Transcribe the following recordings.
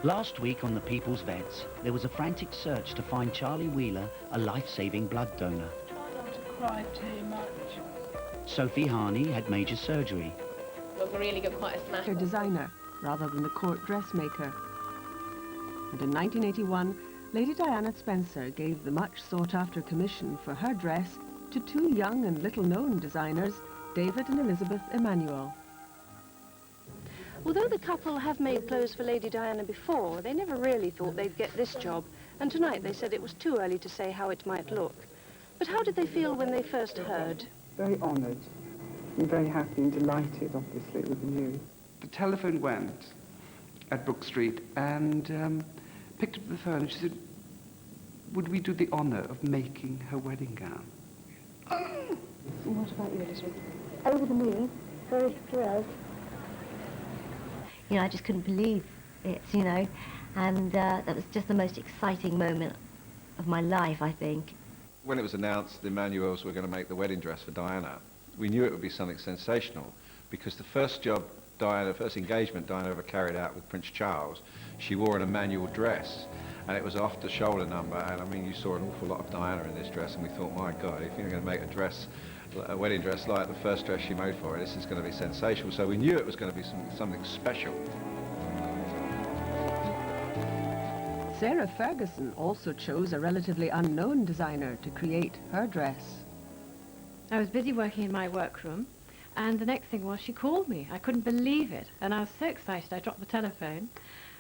Last week on the People's Vets, there was a frantic search to find Charlie Wheeler a life-saving blood donor. Try not to cry too much. Sophie Harney had major surgery. Look, really got quite a smash. Her designer, rather than the court dressmaker. And in 1981, Lady Diana Spencer gave the much sought-after commission for her dress to two young and little-known designers, David and Elizabeth Emanuel. Although the couple have made clothes for Lady Diana before, they never really thought they'd get this job, and tonight they said it was too early to say how it might look. But how did they feel when they first heard? Very honoured and very happy and delighted, obviously, with the news. The telephone went at Brook Street and picked up the phone and she said, would we do the honour of making her wedding gown? What about you, Elizabeth? Over the moon, very thrilled. You know, I just couldn't believe it, you know, and that was just the most exciting moment of my life, I think. When it was announced the Emanuels were going to make the wedding dress for Diana, we knew it would be something sensational, because the first engagement Diana ever carried out with Prince Charles, she wore an Emanuel dress, and it was an off-the-shoulder number, and I mean, you saw an awful lot of Diana in this dress, and we thought, my God, if you're going to make a wedding dress like the first dress she made for her, this is going to be sensational. So we knew it was going to be something special. Sarah Ferguson also chose a relatively unknown designer to create her dress. I was busy working in my workroom, and the next thing was she called me. I couldn't believe it, and I was so excited I dropped the telephone,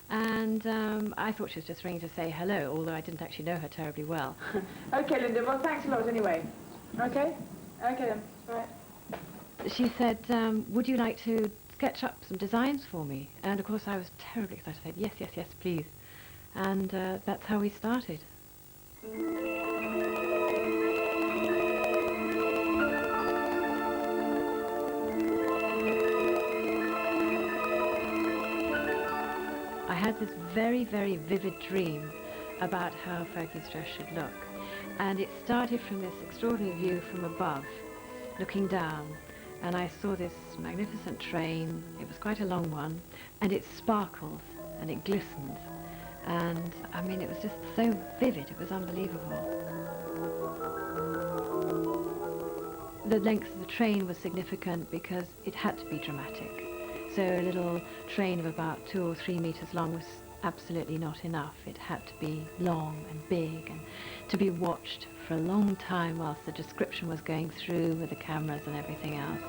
and I thought she was just ringing to say hello, although I didn't actually know her terribly well. Okay, Linda, well, thanks a lot anyway. Okay? Okay then, right. She said, would you like to sketch up some designs for me? And of course I was terribly excited. I said, yes, yes, yes, please. And that's how we started. I had this very, very vivid dream about how Fergie's dress should look. And it started from this extraordinary view from above, looking down. And I saw this magnificent train. It was quite a long one. And it sparkled and it glistened. And, I mean, it was just so vivid, it was unbelievable. The length of the train was significant because it had to be dramatic. So a little train of about 2 or 3 meters long was absolutely not enough. It had to be long and big and to be watched for a long time whilst the description was going through with the cameras and everything else.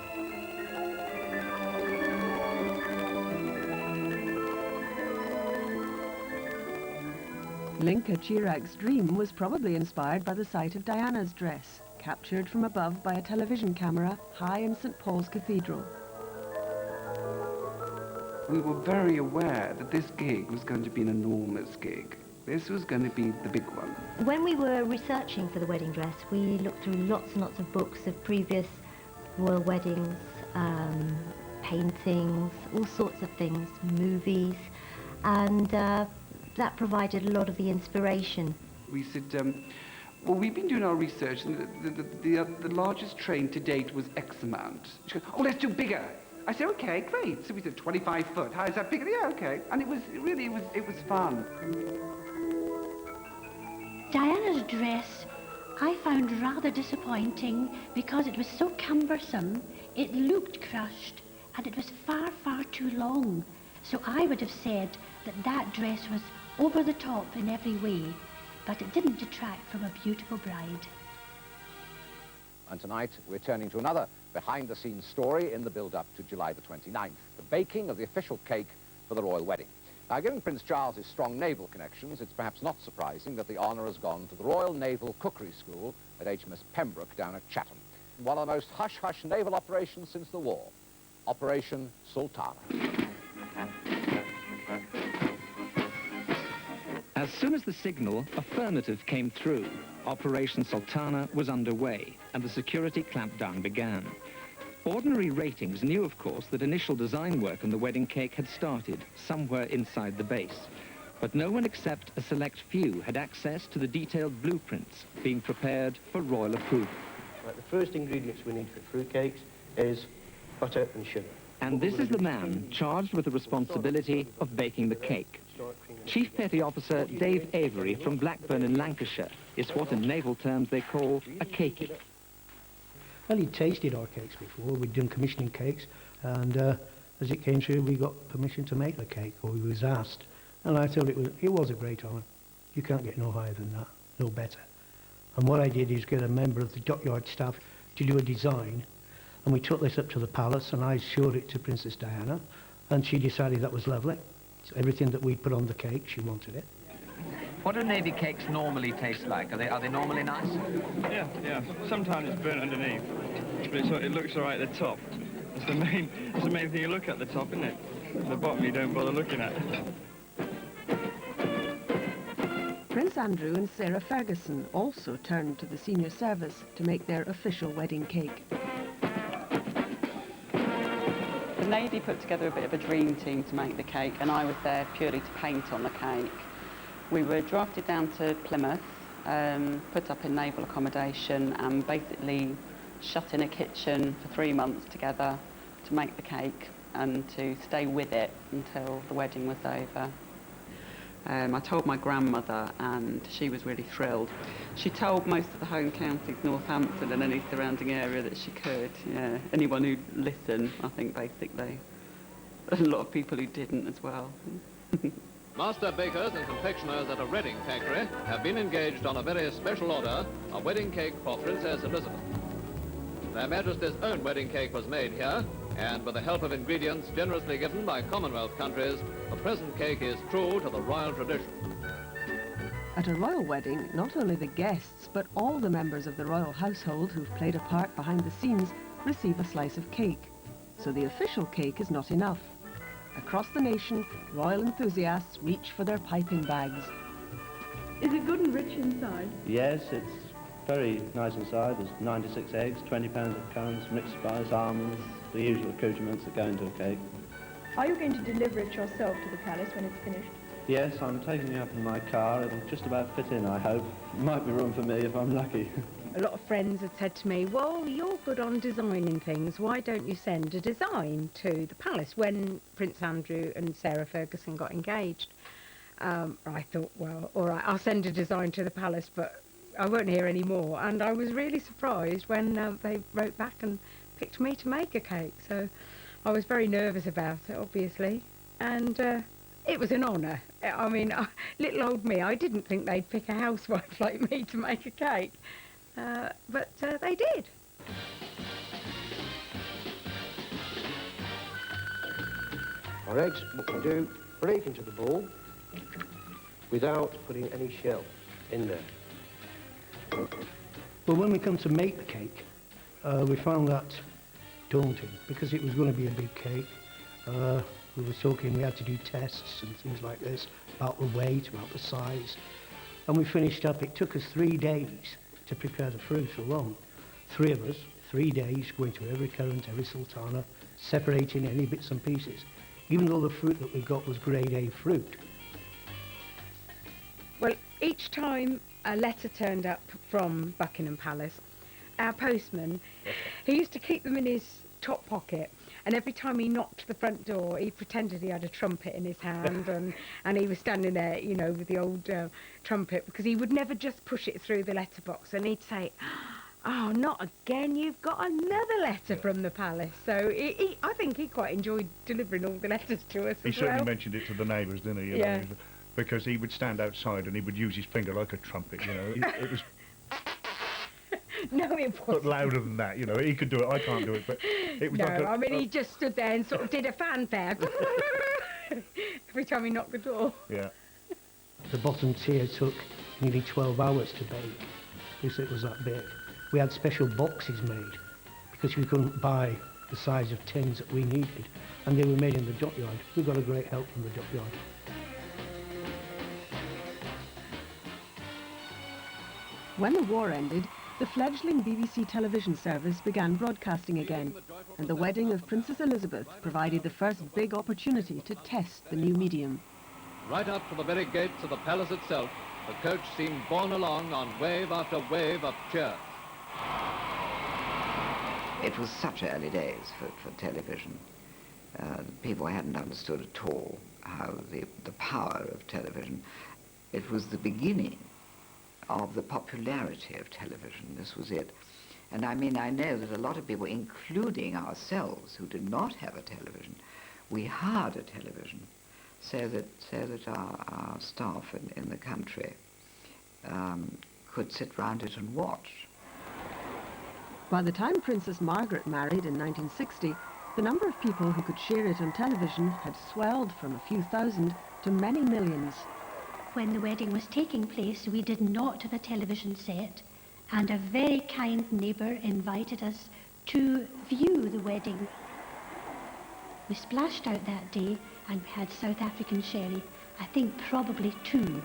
Linka Chirag's dream was probably inspired by the sight of Diana's dress, captured from above by a television camera high in St. Paul's Cathedral. We were very aware that this gig was going to be an enormous gig. This was going to be the big one. When we were researching for the wedding dress, we looked through lots and lots of books of previous royal weddings, paintings, all sorts of things, movies, and that provided a lot of the inspiration. We said, well, we've been doing our research, and the largest train to date was X amount. She goes, oh, let's do bigger. I said, okay, great. So we said 25 foot. How is that bigger? Yeah, okay. And it was fun. Diana's dress I found rather disappointing because it was so cumbersome, it looked crushed, and it was far, far too long. So I would have said that that dress was over the top in every way, but it didn't detract from a beautiful bride. And tonight we're turning to another behind-the-scenes story in the build-up to July the 29th, the baking of the official cake for the royal wedding. Now, given Prince Charles's strong naval connections, it's perhaps not surprising that the honour has gone to the Royal Naval Cookery School at HMS Pembroke down at Chatham. One of the most hush-hush naval operations since the war, Operation Sultana. As soon as the signal affirmative came through, Operation Sultana was underway and the security clampdown began. Ordinary ratings knew, of course, that initial design work on the wedding cake had started somewhere inside the base. But no one except a select few had access to the detailed blueprints being prepared for royal approval. Right, the first ingredients we need for fruit cakes is butter and sugar. And this is the man charged with the responsibility of baking the cake. Chief Petty Officer Dave Avery from Blackburn in Lancashire is what in naval terms they call a cakey. Well, he'd tasted our cakes before. We'd done commissioning cakes, and as it came through, we got permission to make the cake, or we was asked. And I thought it was a great honour. You can't get no higher than that, no better. And what I did is get a member of the dockyard staff to do a design, and we took this up to the palace, and I showed it to Princess Diana, and she decided that was lovely. So everything that we'd put on the cake, she wanted it. What do navy cakes normally taste like? Are they normally nice? Yeah. Sometimes it's burnt underneath, but it looks all right at the top. That's the main thing you look at the top, isn't it? The bottom you don't bother looking at. Prince Andrew and Sarah Ferguson also turned to the senior service to make their official wedding cake. The Navy put together a bit of a dream team to make the cake, and I was there purely to paint on the cake. We were drafted down to Plymouth, put up in naval accommodation, and basically shut in a kitchen for 3 months together to make the cake and to stay with it until the wedding was over. I told my grandmother, and she was really thrilled. She told most of the home counties, Northampton and any surrounding area, that she could. Yeah, anyone who'd listen, I think, basically. A lot of people who didn't as well. Master bakers and confectioners at a Reading factory have been engaged on a very special order, a wedding cake for Princess Elizabeth. Their Majesty's own wedding cake was made here, and with the help of ingredients generously given by Commonwealth countries, the present cake is true to the royal tradition. At a royal wedding, not only the guests, but all the members of the royal household who've played a part behind the scenes receive a slice of cake. So the official cake is not enough. Across the nation, royal enthusiasts reach for their piping bags. Is it good and rich inside? Yes, it's very nice inside. There's 96 eggs, 20 pounds of currants, mixed spice, almonds, the usual accoutrements that go into a cake. Are you going to deliver it yourself to the palace when it's finished? Yes, I'm taking it up in my car. It'll just about fit in, I hope. Might be room for me if I'm lucky. A lot of friends had said to me, well, you're good on designing things. Why don't you send a design to the palace? When Prince Andrew and Sarah Ferguson got engaged, I thought, well, all right, I'll send a design to the palace, but I won't hear any more. And I was really surprised when they wrote back and picked me to make a cake. So I was very nervous about it, obviously. And it was an honour. I mean, little old me, I didn't think they'd pick a housewife like me to make a cake. But they did. Our eggs, what we do, break into the bowl without putting any shell in there. Well, when we come to make the cake, we found that daunting because it was going to be a big cake. We were talking, we had to do tests and things like this about the weight, about the size. And we finished up, it took us 3 days to prepare the fruit alone. 3 of us, 3 days, going to every currant, every sultana, separating any bits and pieces, even though the fruit that we got was grade A fruit. Well, each time a letter turned up from Buckingham Palace, our postman, he used to keep them in his top pocket. And every time he knocked the front door, he pretended he had a trumpet in his hand, and he was standing there, you know, with the old trumpet, because he would never just push it through the letterbox, and he'd say, oh, not again, you've got another letter from the palace. So I think he quite enjoyed delivering all the letters to us He certainly mentioned it to the neighbours, didn't he? You know, because he would stand outside and he would use his finger like a trumpet, you know. It was... No, it wasn't. But louder than that, you know. He could do it, I can't do it, but it was no, like I mean, he just stood there and sort of did a fanfare every time he knocked the door. Yeah. The bottom tier took nearly 12 hours to bake because it was that big. We had special boxes made because we couldn't buy the size of tins that we needed, and they were made in the dockyard. We got a great help from the dockyard. When the war ended, the fledgling BBC television service began broadcasting again, and the wedding of Princess Elizabeth provided the first big opportunity to test the new medium. Right up to the very gates of the palace itself, the coach seemed borne along on wave after wave of cheers. It was such early days for television. People hadn't understood at all how the power of television. It was the beginning of the popularity of television. This was it. And I mean, I know that a lot of people, including ourselves, who did not have a television, we hired a television so that our staff in the country could sit round it and watch. By the time Princess Margaret married in 1960, the number of people who could share it on television had swelled from a few thousand to many millions. When the wedding was taking place, we did not have a television set, and a very kind neighbour invited us to view the wedding. We splashed out that day and we had South African sherry, I think probably 2.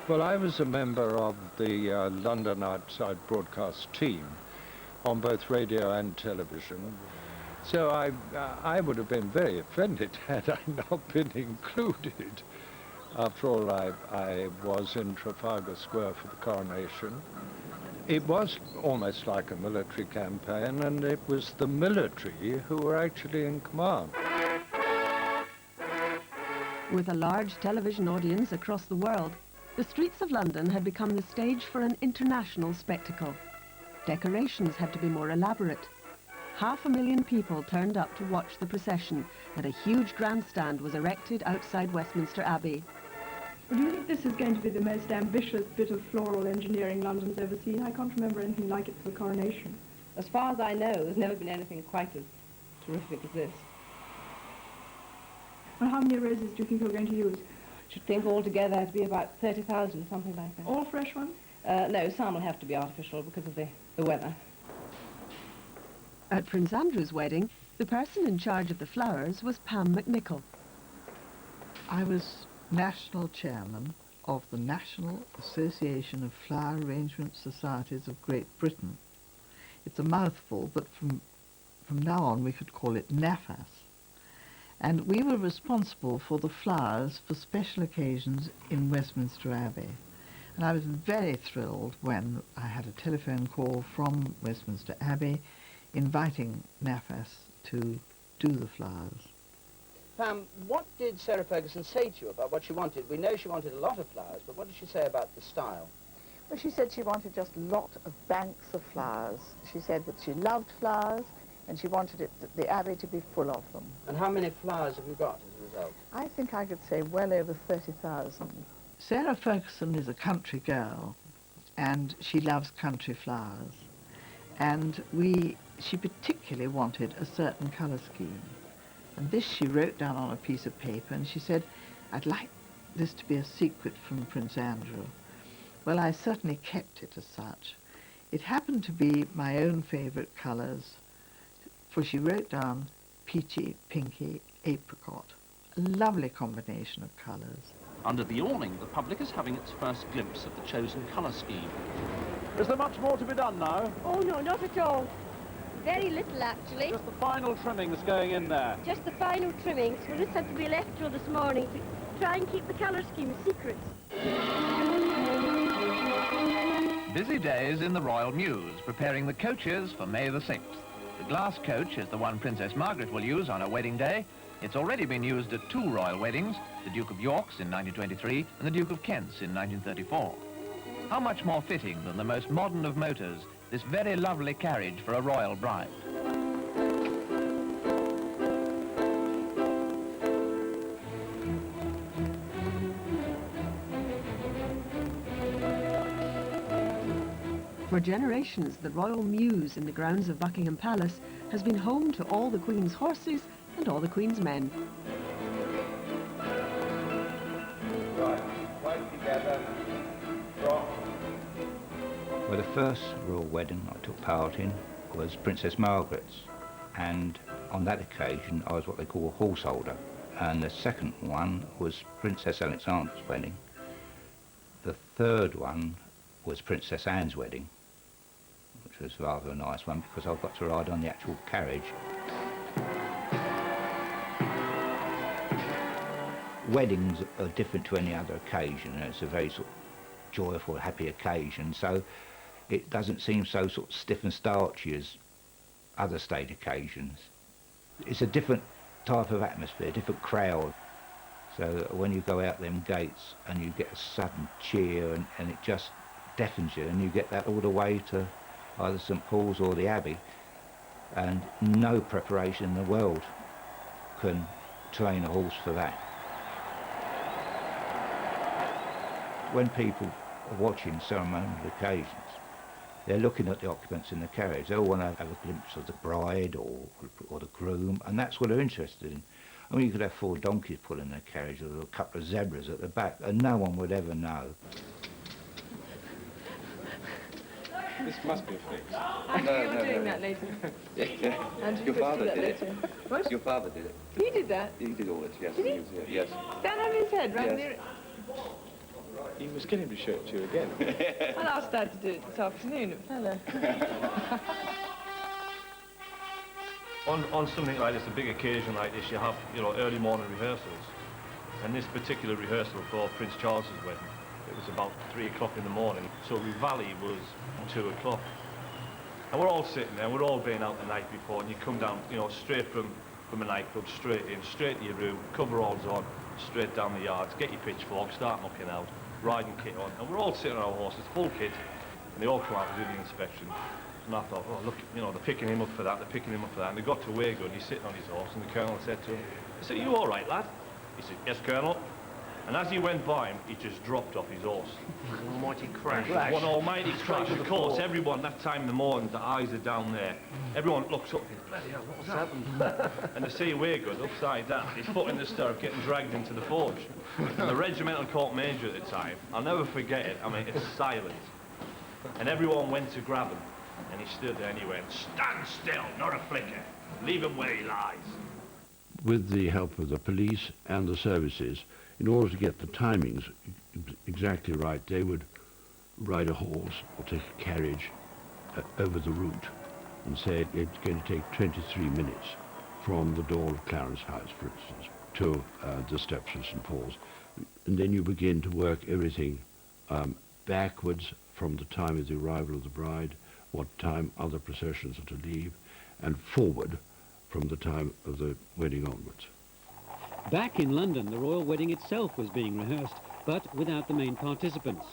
Well, I was a member of the London Outside Broadcast team on both radio and television. So I would have been very offended had I not been included. After all, I was in Trafalgar Square for the coronation. It was almost like a military campaign, and it was the military who were actually in command. With a large television audience across the world, the streets of London had become the stage for an international spectacle. Decorations had to be more elaborate. 500,000 people turned up to watch the procession, and a huge grandstand was erected outside Westminster Abbey. Well, do you think this is going to be the most ambitious bit of floral engineering London's ever seen? I can't remember anything like it for the coronation. As far as I know, there's never been anything quite as terrific as this. Well, how many roses do you think you're going to use? I should think altogether it'd be about 30,000, something like that. All fresh ones? No, some will have to be artificial because of the weather. At Prince Andrew's wedding, the person in charge of the flowers was Pam McNichol. I was National Chairman of the National Association of Flower Arrangement Societies of Great Britain. It's a mouthful, but from now on we could call it NAFAS. And we were responsible for the flowers for special occasions in Westminster Abbey. And I was very thrilled when I had a telephone call from Westminster Abbey inviting NAFAS to do the flowers. Pam, what did Sarah Ferguson say to you about what she wanted? We know she wanted a lot of flowers, but what did she say about the style? Well, she said she wanted just a lot of banks of flowers. She said that she loved flowers, and she wanted the Abbey to be full of them. And how many flowers have you got as a result? I think I could say well over 30,000. Sarah Ferguson is a country girl, and she loves country flowers. And she particularly wanted a certain colour scheme. And this she wrote down on a piece of paper, and she said, "I'd like this to be a secret from Prince Andrew." Well, I certainly kept it as such. It happened to be my own favourite colours, for she wrote down peachy, pinky, apricot. A lovely combination of colours. Under the awning, the public is having its first glimpse of the chosen colour scheme. Is there much more to be done now? Oh, no, not at all. Very little, actually. Just the final trimmings going in there. Just the final trimmings. We'll just have to be left till this morning to try and keep the colour scheme a secret. Busy days in the Royal Mews, preparing the coaches for May the 6th. The glass coach is the one Princess Margaret will use on her wedding day. It's already been used at 2 royal weddings, the Duke of York's in 1923 and the Duke of Kent's in 1934. How much more fitting than the most modern of motors, this very lovely carriage for a royal bride. For generations, the Royal Mews in the grounds of Buckingham Palace has been home to all the Queen's horses and all the Queen's men. Right, wait together, drop. Well, the first royal wedding I took part in was Princess Margaret's, and on that occasion I was what they call a horse holder. And the second one was Princess Alexandra's wedding. The third one was Princess Anne's wedding, which was rather a nice one because I got to ride on the actual carriage. Weddings are different to any other occasion, and it's a very sort of joyful, happy occasion, so it doesn't seem so sort of stiff and starchy as other state occasions. It's a different type of atmosphere, different crowd. So when you go out them gates and you get a sudden cheer and it just deafens you, and you get that all the way to either St Paul's or the Abbey, and no preparation in the world can train a horse for that. When people are watching ceremonial occasions, they're looking at the occupants in the carriage. They all want to have a glimpse of the bride or the groom, and that's what they're interested in. I mean, you could have 4 donkeys pulling their carriage or a couple of zebras at the back, and no one would ever know. This must be fixed. Andrew, you're doing that later. Yeah. Andrew, Your father that did later. it. What? Your father did it. He did that? He did all it, yes. Did he? He was here, yes. Stand on his head, right Yes. near it. You must get him to show it to you again. I'll ask Dad to do it this afternoon. Hello. On something like this, a big occasion like this, you have, early morning rehearsals. And this particular rehearsal for Prince Charles's wedding, it was about 3 o'clock in the morning. So Rivali was 2 o'clock. And we're all sitting there, we're all been out the night before, and you come down, straight from a nightclub, straight in, straight to your room, coveralls on, straight down the yards, get your pitchfork, start mucking out, riding kit on. And we're all sitting on our horses, full kit, and they all come out and do the inspection. And I thought, oh, look, they're picking him up for that, they're picking him up for that. And they got to Weirgood, he's sitting on his horse, and the Colonel said to him, I said, are you all right, lad? He said, yes, Colonel. And as he went by him, he just dropped off his horse. Almighty crash. One almighty crash. Of course, everyone, that time in the morning, the eyes are down there. Everyone looks up and thinks, bloody hell, what's happened? And they see Weirgood upside down, his foot in the stirrup, getting dragged into the forge. And the regimental court major at the time, I'll never forget it, I mean, it's silent. And everyone went to grab him. And he stood there and he went, stand still, not a flicker. Leave him where he lies. With the help of the police and the services, in order to get the timings exactly right, they would ride a horse or take a carriage over the route and say it's going to take 23 minutes from the door of Clarence House, for instance, to the steps of St Paul's. And then you begin to work everything backwards from the time of the arrival of the bride, what time other processions are to leave, and forward from the time of the wedding onwards. Back in London, the royal wedding itself was being rehearsed, but without the main participants.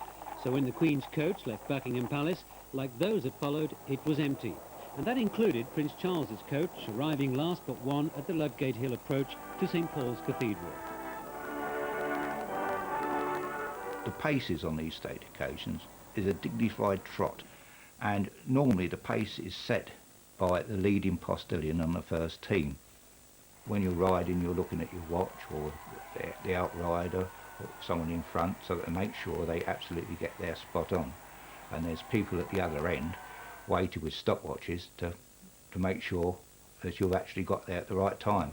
So when the Queen's coach left Buckingham Palace, like those that followed, it was empty. And that included Prince Charles's coach, arriving last but one at the Ludgate Hill approach to St Paul's Cathedral. The paces on these state occasions is a dignified trot, and normally the pace is set by the leading postilion on the first team. When you're riding, you're looking at your watch or the outrider or someone in front, so that they make sure they absolutely get their spot on. And there's people at the other end waiting with stopwatches to make sure that you've actually got there at the right time.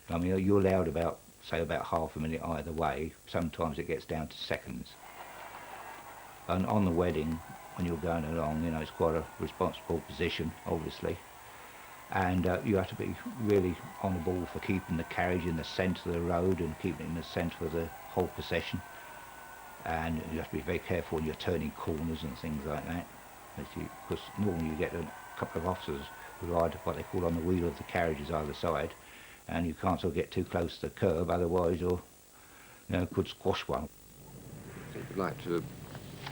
I mean, you're allowed about half a minute either way. Sometimes it gets down to seconds. And on the wedding, when you're going along, it's quite a responsible position, obviously. And you have to be really on the ball for keeping the carriage in the centre of the road and keeping it in the centre of the whole procession. And you have to be very careful when you're turning corners and things like that. Because normally you get a couple of officers who ride what they call on the wheel of the carriages either side, and you can't sort of get too close to the curb, otherwise you'll, could squash one. I think we'd like to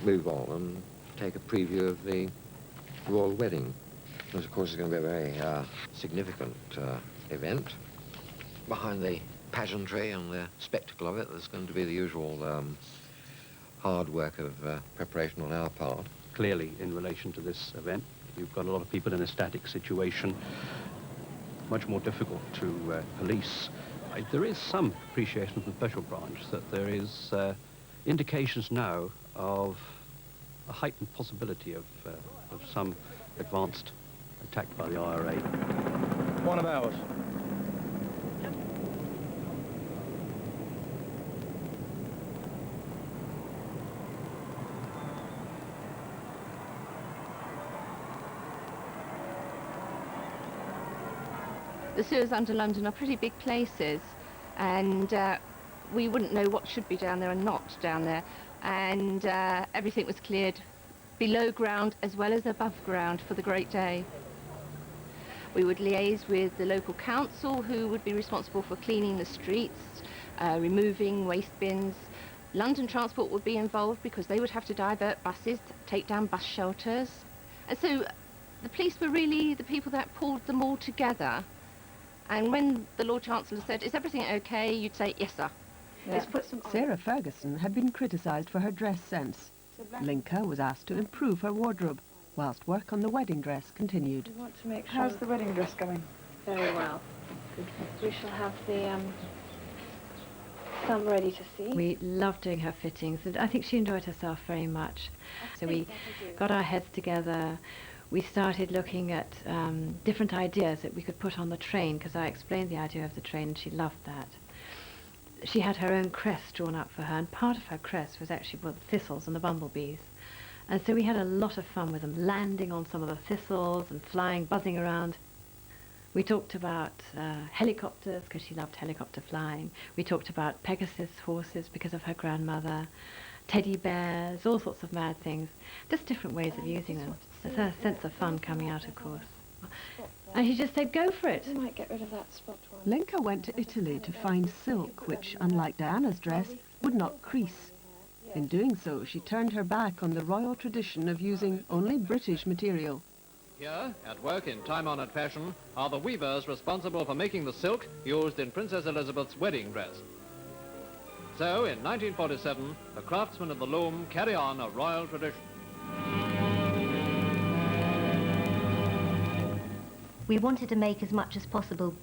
move on and take a preview of the royal wedding. This, of course, is going to be a very significant event. Behind the pageantry and the spectacle of it, there's going to be the usual hard work of preparation on our part. Clearly, in relation to this event, you've got a lot of people in a static situation, much more difficult to police. There is some appreciation from the special branch that there is indications now of a heightened possibility of some advanced attack by the IRA. One of ours. The sewers under London are pretty big places, and we wouldn't know what should be down there and not down there. And everything was cleared below ground as well as above ground for the great day. We would liaise with the local council, who would be responsible for cleaning the streets, removing waste bins. London Transport would be involved because they would have to divert buses, take down bus shelters. And so the police were really the people that pulled them all together. And when the Lord Chancellor said, "Is everything okay?" you'd say, "Yes, sir." Yeah. Sarah Ferguson had been criticised for her dress sense. Linka was asked to improve her wardrobe, whilst work on the wedding dress continued. We want to make sure. How's the wedding dress going? Very well. We shall have the some ready to see. We loved doing her fittings, and I think she enjoyed herself very much. So we got our heads together. We started looking at different ideas that we could put on the train, because I explained the idea of the train and she loved that. She had her own crest drawn up for her, and part of her crest was actually the thistles and the bumblebees. And so we had a lot of fun with them, landing on some of the thistles and flying, buzzing around. We talked about helicopters, because she loved helicopter flying. We talked about Pegasus horses because of her grandmother, teddy bears, all sorts of mad things. Just different ways of using them. There's a sense of fun coming out, of course. And she just said, "Go for it." We might get rid of that spot one. Linka went to Italy to find silk, which, unlike Diana's dress, would not crease. In doing so, she turned her back on the royal tradition of using only British material. Here, at work in time-honoured fashion, are the weavers responsible for making the silk used in Princess Elizabeth's wedding dress. So, in 1947, the craftsmen of the loom carry on a royal tradition. We wanted to make as much as possible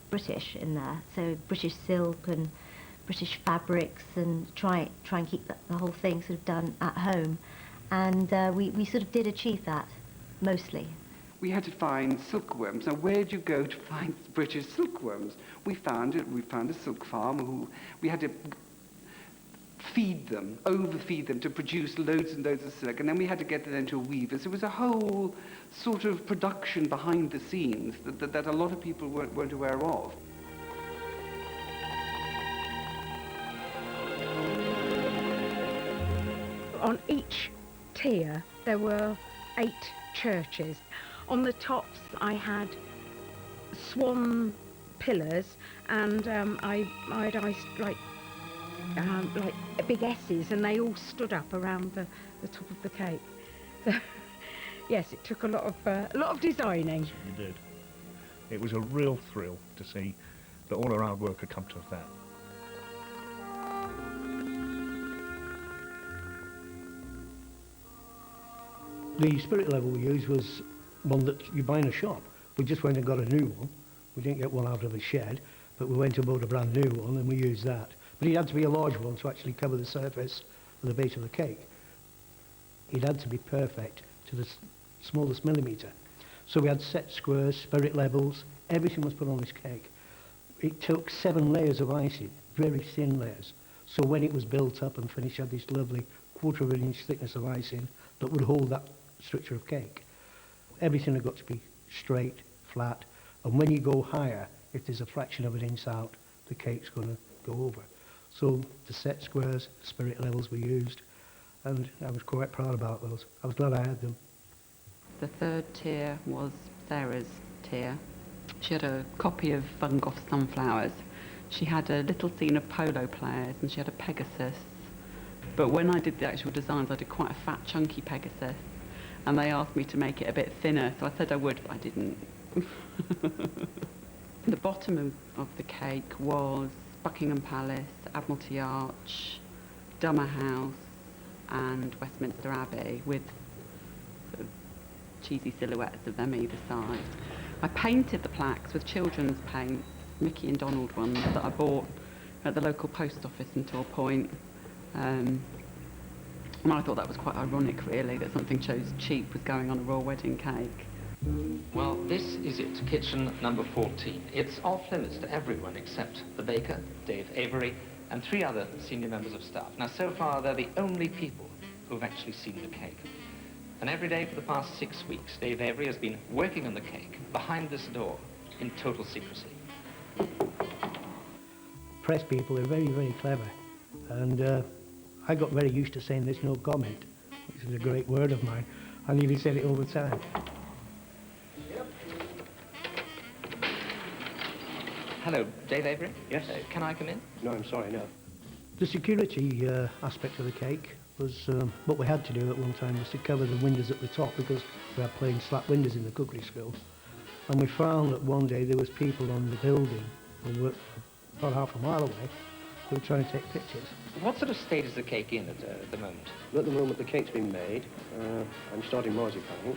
British in there, so British silk and British fabrics, and try and keep the whole thing sort of done at home. And we sort of did achieve that, mostly. We had to find silkworms. Now, where do you go to find British silkworms? We found it. We found a silk farm. We had to feed them, overfeed them to produce loads and loads of silk, and then we had to get it into a weaver. So it was a whole sort of production behind the scenes that a lot of people weren't aware of. On each tier there were 8 churches. On the tops I had swan pillars, and I'd iced like big S's, and they all stood up around the top of the cake. So, yes, it took a lot of designing. You did. It was a real thrill to see that all our hard work had come to that. The spirit level we used was one that you buy in a shop. We just went and got a new one. We didn't get one out of a shed, but we went and bought a brand new one and we used that. But it had to be a large one to actually cover the surface of the base of the cake. It had to be perfect to the smallest millimetre. So we had set squares, spirit levels, everything was put on this cake. It took 7 layers of icing, very thin layers. So when it was built up and finished, you had this lovely 1/4 of an inch thickness of icing that would hold that structure of cake. Everything had got to be straight, flat, and when you go higher, if there's a fraction of an inch out, the cake's going to go over. So the set squares, spirit levels we used, and I was quite proud about those. I was glad I had them. The 3rd tier was Sarah's tier. She had a copy of Van Gogh's Sunflowers. She had a little scene of polo players, and she had a Pegasus. But when I did the actual designs, I did quite a fat, chunky Pegasus, and they asked me to make it a bit thinner, so I said I would, but I didn't. The bottom of the cake was Buckingham Palace, Admiralty Arch, Dummer House, and Westminster Abbey, with sort of cheesy silhouettes of them either side. I painted the plaques with children's paint, Mickey and Donald ones that I bought at the local post office until a point. And I thought that was quite ironic, really, that something so cheap was going on a royal wedding cake. Well, this is it, kitchen number 14. It's off limits to everyone except the baker, Dave Avery, and 3 other senior members of staff. Now, so far, they're the only people who've actually seen the cake. And every day for the past 6 weeks, Dave Avery has been working on the cake behind this door in total secrecy. Press people are very, very clever, and I got very used to saying there's no comment. which is a great word of mine. I nearly said it all the time. Hello, Dave Avery? Yes. Can I come in? No, I'm sorry, no. The security aspect of the cake was what we had to do at one time was to cover the windows at the top because we had plain slat windows in the cookery school. And we found that one day there was people on the building who were about half a mile away who were trying to take pictures. What sort of state is the cake in at the moment? At the moment the cake's been made. I'm starting marzipan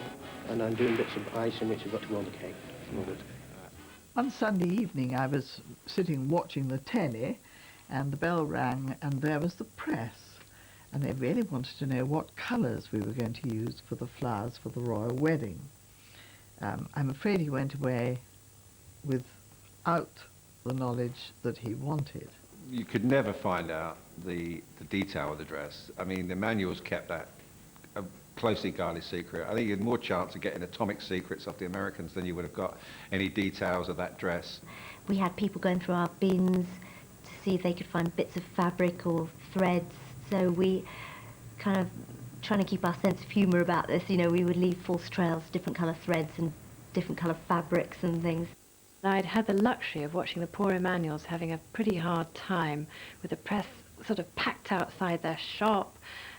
and I'm doing bits of icing which have got to go on the cake at the moment. One Sunday evening I was sitting watching the telly and the bell rang and there was the press and they really wanted to know what colours we were going to use for the flowers for the royal wedding. I'm afraid he went away without the knowledge that he wanted. You could never find out the detail of the dress. I mean, the manuals kept that a closely guarded secret. I think you had more chance of getting atomic secrets off the Americans than you would have got any details of that dress. We had people going through our bins to see if they could find bits of fabric or threads. So we kind of, trying to keep our sense of humour about this, you know, we would leave false trails, different colour threads and different colour fabrics and things. I'd had the luxury of watching the poor Emanuels having a pretty hard time with the press sort of packed outside their shop,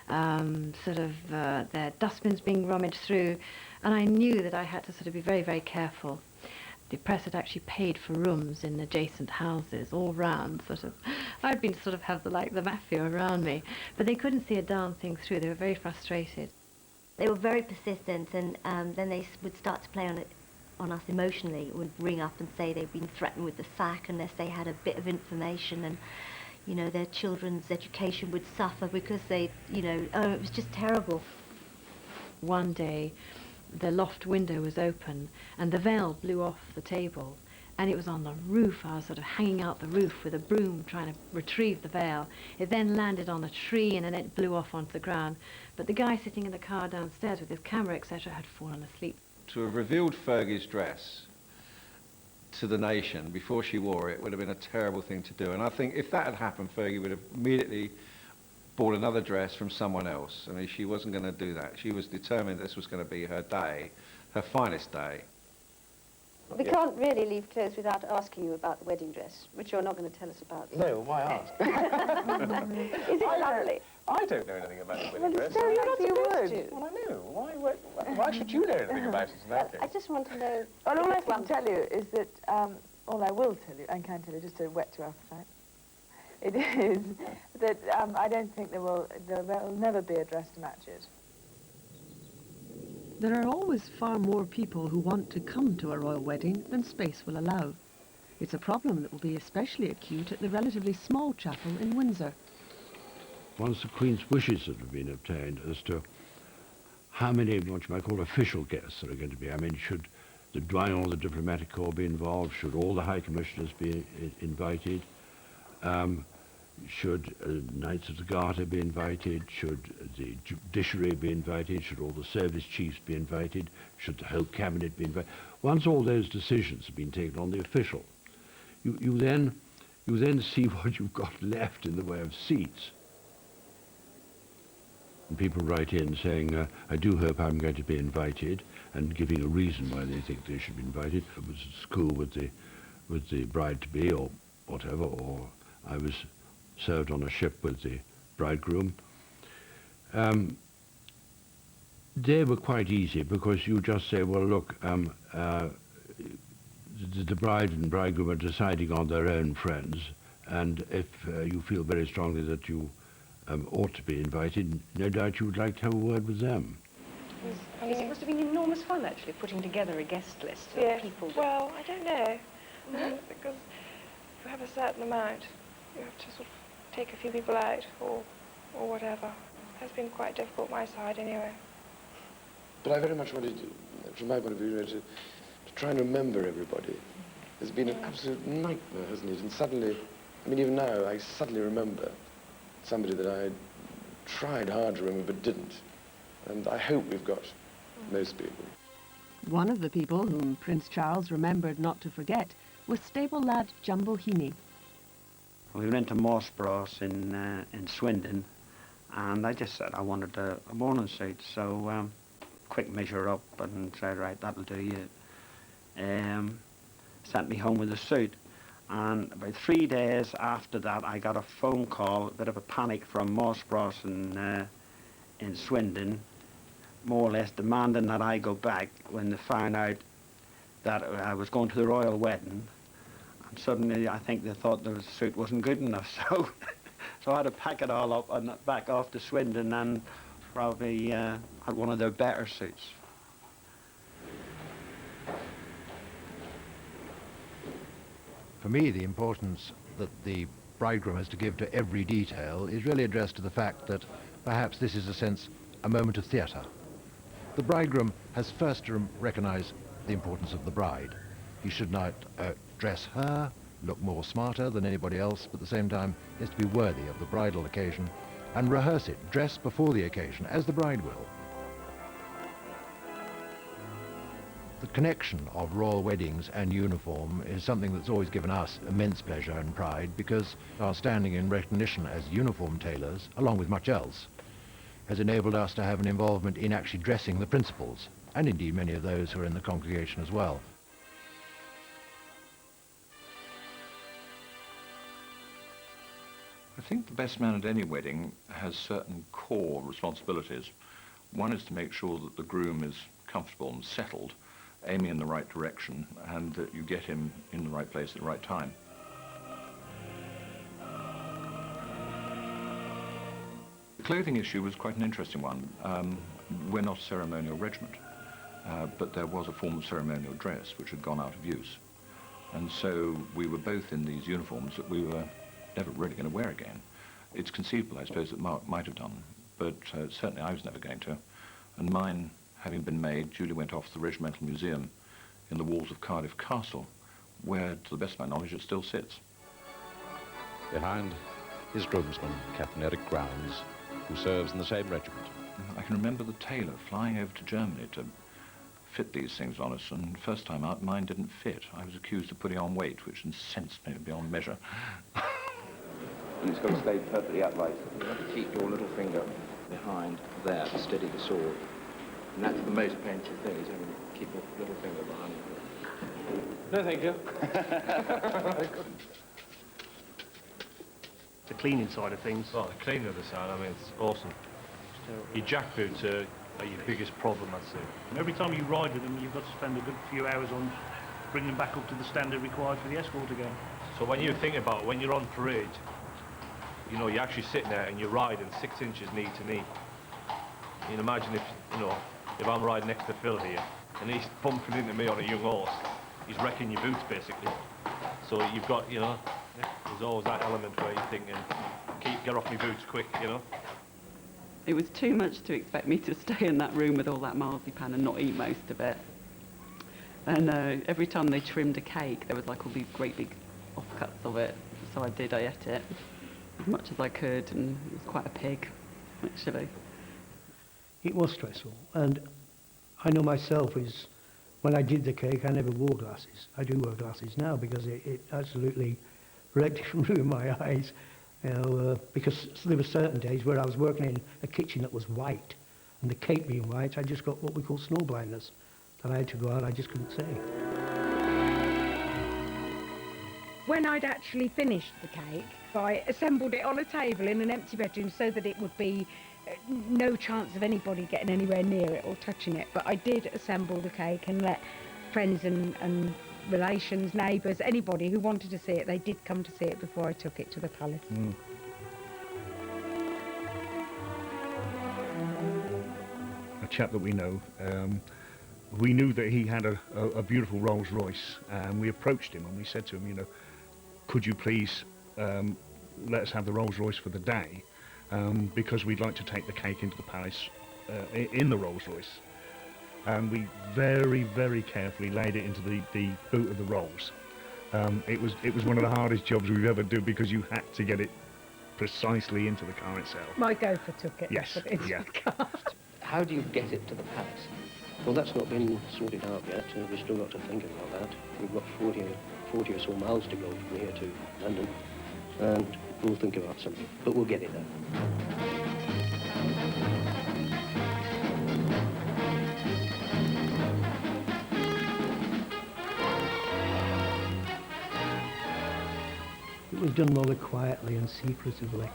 their dustbins being rummaged through, and I knew that I had to sort of be very, very careful. The press had actually paid for rooms in adjacent houses all round, I'd been to have the mafia around me, but they couldn't see a darn thing through. They were very frustrated. They were very persistent, and then they would start to play on us emotionally. Would ring up and say they'd been threatened with the sack unless they had a bit of information, and you know, their children's education would suffer because they, you know, oh, it was just terrible. One day the loft window was open and the veil blew off the table and it was on the roof. I was sort of hanging out the roof with a broom trying to retrieve the veil. It then landed on a tree and then it blew off onto the ground. But the guy sitting in the car downstairs with his camera, etc., had fallen asleep. To have revealed Fergie's dress to the nation before she wore it would have been a terrible thing to do. And I think if that had happened, Fergie would have immediately bought another dress from someone else. I mean, she wasn't going to do that. She was determined this was going to be her day, her finest day. We can't really leave clothes without asking you about the wedding dress, which you're not going to tell us about. No, why ask? Is it lovely? I don't know anything about the wedding Well, dress. it's very nice you would. Well, I know. Why should you know anything about it in that case? I just want to know... Well, all I can tell you is that, all I will tell you, and can tell you, just to whet your appetite, it is that I don't think there will never be a dress to match it. There are always far more people who want to come to a royal wedding than space will allow. It's a problem that will be especially acute at the relatively small chapel in Windsor. Once the Queen's wishes have been obtained as to how many, what you might call, official guests there are going to be. I mean, should the Doyen, the diplomatic corps be involved? Should all the High Commissioners be invited? Should Knights of the Garter be invited? Should the Judiciary be invited? Should all the service chiefs be invited? Should the whole cabinet be invited? Once all those decisions have been taken on the official, you then see what you've got left in the way of seats. And people write in saying, I do hope I'm going to be invited, and giving a reason why they think they should be invited. I was at school with the bride-to-be or whatever, or I was served on a ship with the bridegroom. They were quite easy because you just say, well, look, the bride and bridegroom are deciding on their own friends, and if you feel very strongly that you ought to be invited, no doubt you would like to have a word with them. It must have been enormous fun, actually, putting together a guest list of people. Well, I don't know, because you have a certain amount. You have to sort of take a few people out, or whatever. It has been quite difficult, my side, anyway. But I very much wanted, from my point of view, to try and remember everybody. It's been an absolute nightmare, hasn't it? And suddenly, I mean, even now, I suddenly remember somebody that I had tried hard to remember but didn't. And I hope we've got most people. One of the people whom Prince Charles remembered not to forget was stable lad Jumbo Heaney. We went to Moss Bros in Swindon, And I just said I wanted a morning suit, so quick measure up and said, right, that'll do you. Sent me home with a suit. And about 3 days after that, I got a phone call, a bit of a panic from Moss Bros in Swindon, more or less demanding that I go back when they found out that I was going to the royal wedding. And suddenly, I think they thought the suit wasn't good enough, so so I had to pack it all up and back off to Swindon and probably had one of their better suits. For me, the importance that the bridegroom has to give to every detail is really addressed to the fact that perhaps this is a moment of theatre. The bridegroom has first to recognise the importance of the bride. He should not dress her, look more smarter than anybody else, but at the same time he has to be worthy of the bridal occasion and rehearse it, dress before the occasion, as the bride will. The connection of royal weddings and uniform is something that's always given us immense pleasure and pride, because our standing in recognition as uniform tailors, along with much else, has enabled us to have an involvement in actually dressing the principals, and indeed many of those who are in the congregation as well. I think the best man at any wedding has certain core responsibilities. One is to make sure that the groom is comfortable and settled, aiming in the right direction, and that you get him in the right place at the right time. The clothing issue was quite an interesting one. We're not a ceremonial regiment, but there was a form of ceremonial dress which had gone out of use. And so we were both in these uniforms that we were never really going to wear again. It's conceivable, I suppose, that Mark might have done, but certainly I was never going to. And mine, having been made, duly went off to the Regimental Museum in the walls of Cardiff Castle, where, to the best of my knowledge, it still sits. Behind is groomsman, Captain Eric Grounds, who serves in the same regiment. I can remember the tailor flying over to Germany to fit these things on us, and first time out, mine didn't fit. I was accused of putting on weight, which incensed me beyond measure. And it's got to stay perfectly upright. You have to keep your little finger behind there to steady the sword. And that's the most painful thing, is having to keep your little finger behind it. No, thank you. The cleaning side of things. Well, the cleaning of the side, I mean, it's awesome. Your jackboots are your biggest problem, I'd say. And every time you ride with them, you've got to spend a good few hours on bringing them back up to the standard required for the escort again. So when you think about when you're on parade, you know, you're actually sitting there and you're riding 6 inches knee to knee. You can imagine if, you know, if I'm riding next to Phil here and he's bumping into me on a young horse, he's wrecking your boots, basically. So you've got, you know, there's always that element where you're thinking, get off my boots quick, you know. It was too much to expect me to stay in that room with all that marzipan and not eat most of it. And every time they trimmed a cake, there was like all these great big offcuts of it. So I ate it as much as I could, and it was quite a pig, actually. It was stressful, and I know myself is, when I did the cake, I never wore glasses. I do wear glasses now because it absolutely wrecked and ruined my eyes. You know, because there were certain days where I was working in a kitchen that was white, and the cake being white, I just got what we call snow blindness, that I had to go out, I just couldn't see. When I'd actually finished the cake, I assembled it on a table in an empty bedroom so that it would be no chance of anybody getting anywhere near it or touching it. But I did assemble the cake and let friends and relations, neighbours, anybody who wanted to see it, they did come to see it before I took it to the palace. A chap that we know, we knew that he had a beautiful Rolls Royce, and we approached him and we said to him, you know, could you please let us have the Rolls Royce for the day, because we'd like to take the cake into the palace in the Rolls Royce. And we very, very carefully laid it into the boot of the Rolls. It was one of the hardest jobs we've ever done, because you had to get it precisely into the car itself. My gopher took it. Yes, yeah. How do you get it to the palace? Well, that's not been sorted out yet. We've still got to think about that. We've got 40 or so miles to go from here to London, and we'll think about something, but we'll get it there. It was done rather quietly and secretively.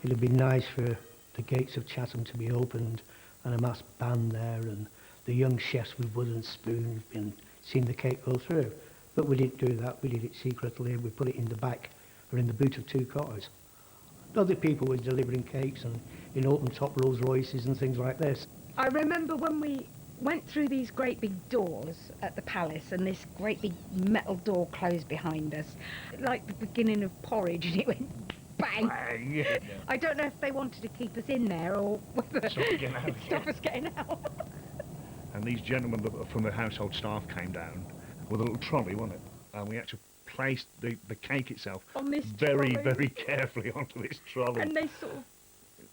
It would be nice for the gates of Chatham to be opened and a mass band there and the young chefs with wooden spoons and seeing the cake go through. But we didn't do that. We did it secretly. We put it in the back or in the boot of 2 cars. Other people were delivering cakes and in open-top Rolls Royces and things like this. I remember when we went through these great big doors at the palace and this great big metal door closed behind us, like the beginning of Porridge, and it went bang. Bang, yeah. I don't know if they wanted to keep us in there or whether stop us getting out. And these gentlemen from the household staff came down with a little trolley, wasn't it? And we had to place the cake itself on this very, trolley. very carefully onto this trolley. And they sort of,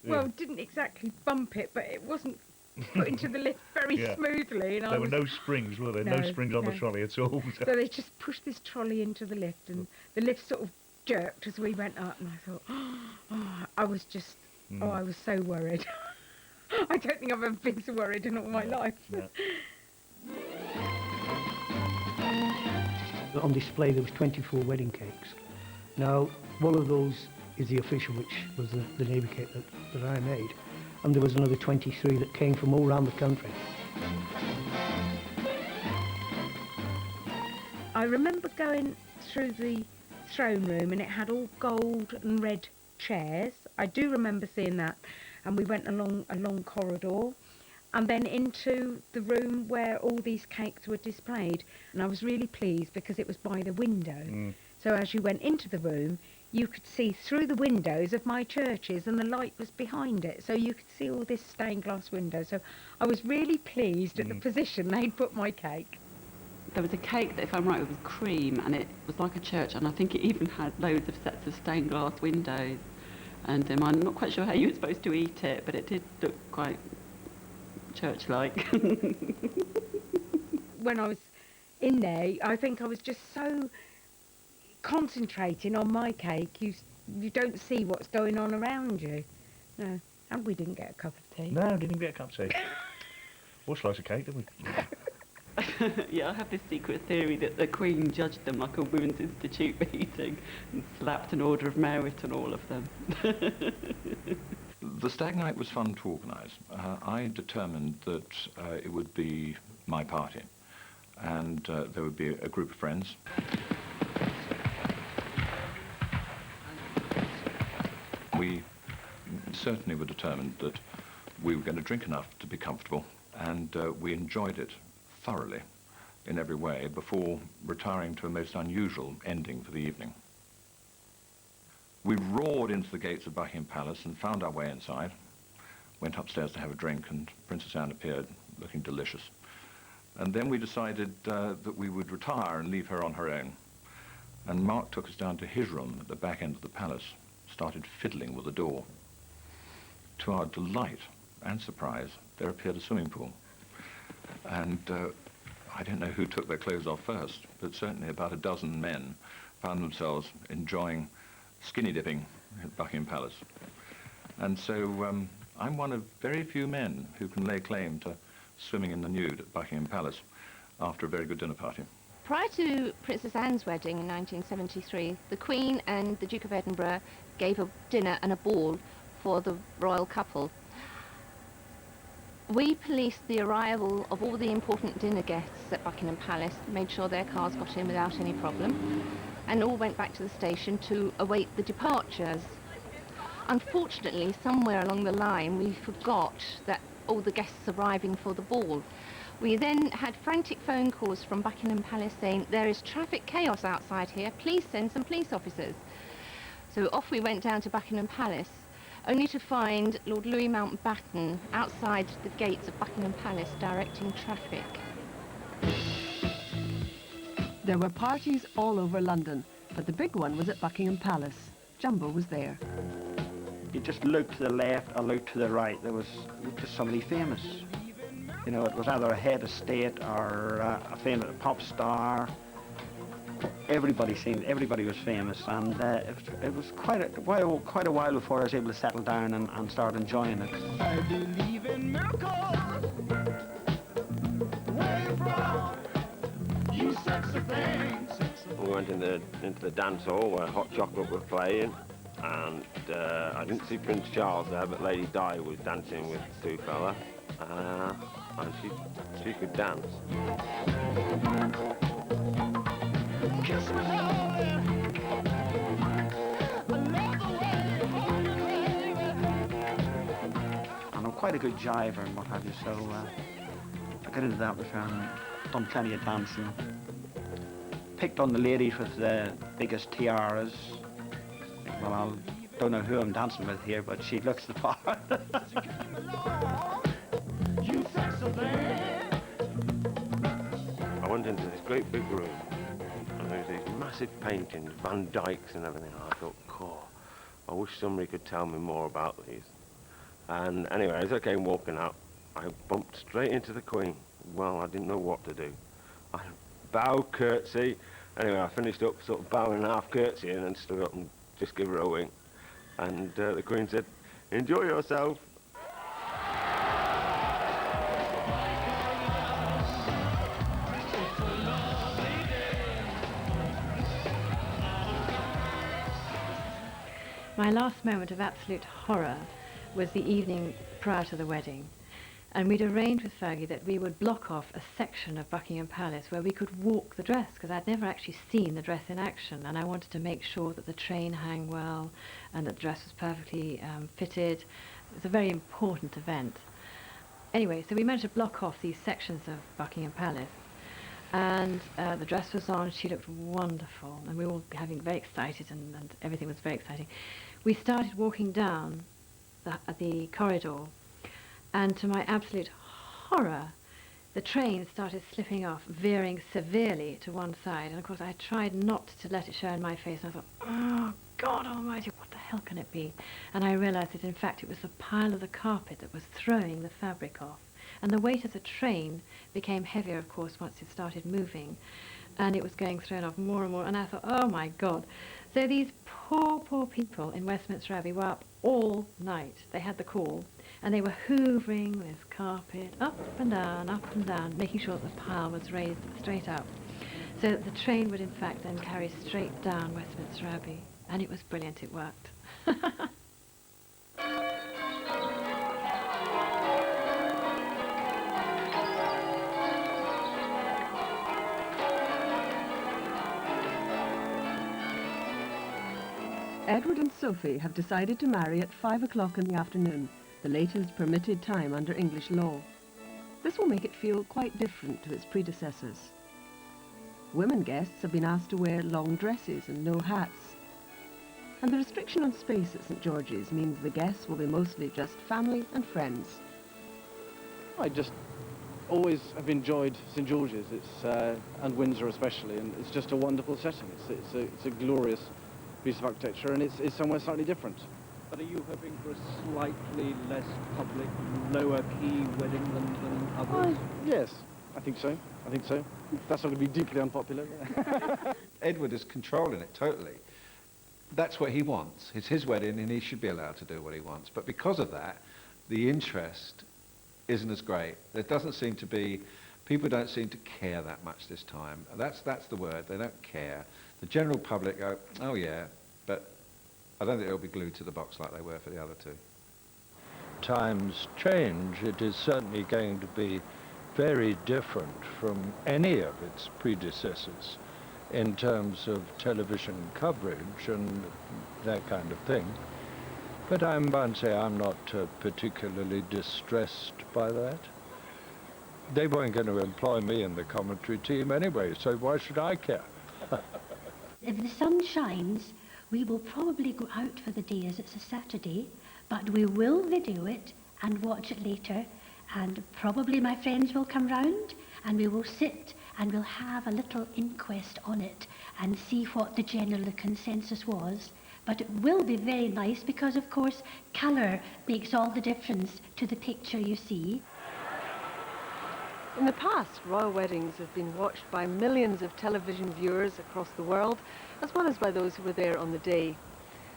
well, didn't exactly bump it, but it wasn't put into the lift very smoothly. And there were no springs, were there? No springs on the trolley at all. So they just pushed this trolley into the lift, and the lift sort of jerked as we went up, and I thought, oh, I was just, I was so worried. I don't think I've ever been so worried in all my life. On display there was 24 wedding cakes. Now, one of those is the official, which was the navy cake that I made. And there was another 23 that came from all around the country. I remember going through the throne room and it had all gold and red chairs. I do remember seeing that. And we went along a long corridor and then into the room where all these cakes were displayed. And I was really pleased because it was by the window. So as you went into the room, you could see through the windows of my churches and the light was behind it. So you could see all this stained glass window. So I was really pleased at the position they'd put my cake. There was a cake that, if I'm right, it was cream, and it was like a church, and I think it even had loads of sets of stained glass windows. And I'm not quite sure how you were supposed to eat it, but it did look quite church-like. When I was in there, I think I was just so concentrating on my cake, you don't see what's going on around you. No, and we didn't get a cup of tea. No, didn't get a cup of tea. Or slice of cake, didn't we? Yeah, I have this secret theory that the Queen judged them like a women's institute meeting and slapped an Order of Merit on all of them. The stag night was fun to organise. I determined that it would be my party, and there would be a group of friends. We certainly were determined that we were going to drink enough to be comfortable, and we enjoyed it thoroughly in every way before retiring to a most unusual ending for the evening. We roared into the gates of Buckingham Palace and found our way inside, went upstairs to have a drink, and Princess Anne appeared looking delicious. And then we decided that we would retire and leave her on her own. And Mark took us down to his room at the back end of the palace, started fiddling with the door. To our delight and surprise, there appeared a swimming pool. And I don't know who took their clothes off first, but certainly about a dozen men found themselves enjoying skinny dipping at Buckingham Palace. And so I'm one of very few men who can lay claim to swimming in the nude at Buckingham Palace after a very good dinner party. Prior to Princess Anne's wedding in 1973, the Queen and the Duke of Edinburgh gave a dinner and a ball for the royal couple. We policed the arrival of all the important dinner guests at Buckingham Palace, made sure their cars got in without any problem, and all went back to the station to await the departures. Unfortunately, somewhere along the line, we forgot that all the guests arriving for the ball. We then had frantic phone calls from Buckingham Palace saying, "There is traffic chaos outside here, please send some police officers." So off we went down to Buckingham Palace, only to find Lord Louis Mountbatten outside the gates of Buckingham Palace directing traffic. There were parties all over London, but the big one was at Buckingham Palace. Jumbo was there. You just looked to the left or looked to the right, there was just somebody famous. You know, it was either a head of state or a famous pop star. Everybody was famous, and it was quite a while before I was able to settle down and start enjoying it. I believe in miracles. Where you from? You sexy thing. We went into the dance hall where Hot Chocolate were playing, and I didn't see Prince Charles there, but Lady Di was dancing with two fella, and she could dance. Kiss me, darling. And I'm quite a good jiver and what have you, so I got into that with her and done plenty of dancing. Picked on the ladies with the biggest tiaras. Well, I don't know who I'm dancing with here, but she looks the part. I went into this great big room, and there was these massive paintings, Van Dyck's and everything. I thought, cool, I wish somebody could tell me more about these. And anyway, as I came walking up, I bumped straight into the Queen. Well, I didn't know what to do. I bow, curtsy. Anyway, I finished up sort of bowing and half curtsying and stood up and just give her a wink. And the Queen said, enjoy yourself. My last moment of absolute horror was the evening prior to the wedding. And we'd arranged with Fergie that we would block off a section of Buckingham Palace where we could walk the dress, because I'd never actually seen the dress in action, and I wanted to make sure that the train hung well and that the dress was perfectly fitted. It was a very important event. Anyway, so we managed to block off these sections of Buckingham Palace, and the dress was on. She looked wonderful, and we were all very excited, and everything was very exciting. We started walking down the corridor, and to my absolute horror, the train started slipping off, veering severely to one side. And of course, I tried not to let it show in my face, and I thought, oh, God almighty, what the hell can it be? And I realized that, in fact, it was the pile of the carpet that was throwing the fabric off. And the weight of the train became heavier, of course, once it started moving. And it was going thrown off more and more. And I thought, oh, my God. So these poor, poor people in Westminster Abbey were up all night. They had the call. And they were hoovering this carpet up and down, making sure that the pile was raised straight up, so that the train would in fact then carry straight down Westminster Abbey. And it was brilliant, it worked. Edward and Sophie have decided to marry at 5 o'clock in the afternoon, the latest permitted time under English law. This will make it feel quite different to its predecessors. Women guests have been asked to wear long dresses and no hats. And the restriction on space at St. George's means the guests will be mostly just family and friends. I just always have enjoyed St. George's, and Windsor especially, and it's just a wonderful setting. It's a glorious piece of architecture, and it's somewhere slightly different. But are you hoping for a slightly less public, lower-key wedding than others? Yes, I think so. That's not going to be deeply unpopular. Edward is controlling it totally. That's what he wants. It's his wedding, and he should be allowed to do what he wants. But because of that, the interest isn't as great. There doesn't seem to be, people don't seem to care that much this time. That's the word. They don't care. The general public go, oh yeah, but I don't think they'll be glued to the box like they were for the other two. Times change. It is certainly going to be very different from any of its predecessors in terms of television coverage and that kind of thing. But I'm bound to say I'm not particularly distressed by that. They weren't going to employ me in the commentary team anyway, so why should I care? If the sun shines, we will probably go out for the day as it's a Saturday, but we will video it and watch it later, and probably my friends will come round and we will sit and we'll have a little inquest on it and see what the general consensus was. But it will be very nice because, of course, colour makes all the difference to the picture you see. In the past, royal weddings have been watched by millions of television viewers across the world, as well as by those who were there on the day.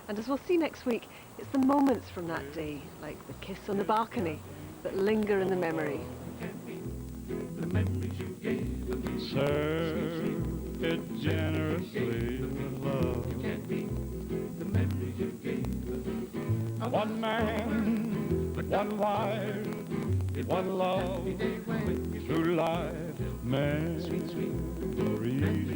And as we'll see next week, it's the moments from that day, like the kiss on the balcony, that linger in the memory. Serve it generously. One man, one wife, one love, through life, memories.